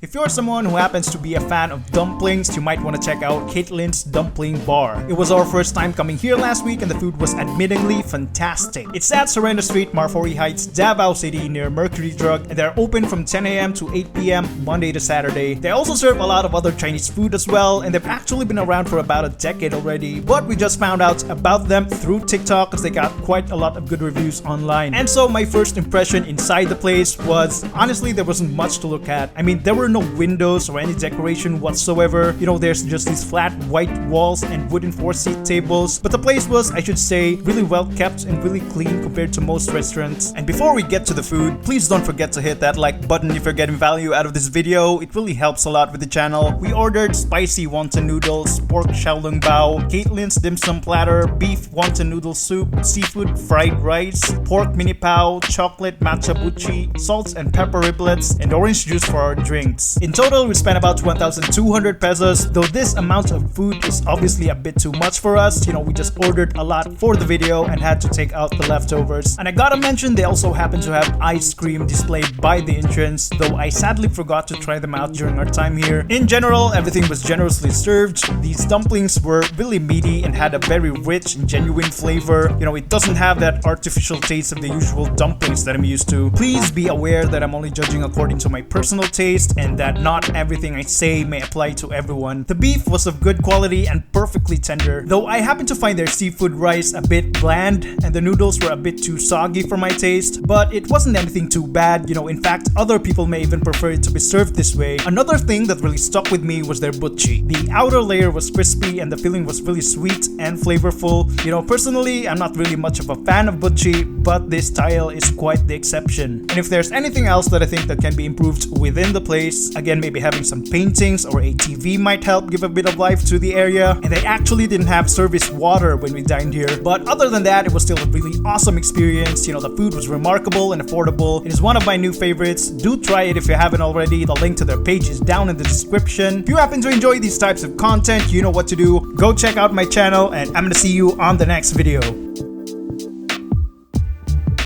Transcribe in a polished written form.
If you're someone who happens to be a fan of dumplings, you might want to check out Caitlyns Dumpling Bar. It was our first time coming here last week and the food was admittingly fantastic. It's at Sarenas St, Marfori Heights, Davao City near Mercury Drug, and they're open from 10 a.m. to 8 p.m. Monday to Saturday. They also serve a lot of other Chinese food as well, and they've actually been around for about a decade already, but we just found out about them through TikTok because they got quite a lot of good reviews online. And so my first impression inside the place was, honestly, there wasn't much to look at. I mean, there were no windows or any decoration whatsoever. You know, there's just these flat white walls and wooden 4-seat tables. But the place was, I should say, really well kept and really clean compared to most restaurants. And before we get to the food, please don't forget to hit that like button if you're getting value out of this video. It really helps a lot with the channel. We ordered Spicy Wonton Noodles, pork Xiao Long Bao, Caitlyns Dimsum Platter, beef Wonton Noodles Soup, seafood fried rice, pork mini pao, chocolate Matcha Buchi, salt and pepper riblets, and orange juice for our drinks. In total, we spent about 1,200 pesos, though this amount of food is obviously a bit too much for us. You know, we just ordered a lot for the video and had to take out the leftovers. And I gotta mention, they also happen to have ice cream displayed by the entrance, though I sadly forgot to try them out during our time here. In general, everything was generously served. These dumplings were really meaty and had a very rich and genuine flavor. You know, it doesn't have that artificial taste of the usual dumplings that I'm used to. Please be aware that I'm only judging according to my personal taste and that not everything I say may apply to everyone. The beef was of good quality and perfectly tender, though I happen to find their seafood rice a bit bland and the noodles were a bit too soggy for my taste, but it wasn't anything too bad. You know, in fact, other people may even prefer it to be served this way. Another thing that really stuck with me was their buchi. The outer layer was crispy and the filling was really sweet and flavorful. You know, personally, I'm not really much of a fan of buchi, but this style is quite the exception. And if there's anything else that I think that can be improved within the place, again, maybe having some paintings or a TV might help give a bit of life to the area. And they actually didn't have service water when we dined here, but other than that, it was still a really awesome experience. You know, the food was remarkable and affordable. It is one of my new favorites. Do try it if you haven't already. The link to their page is down in the description. If you happen to enjoy these types of content, you know what to do. Go check out my channel and I'm gonna see you on the next video.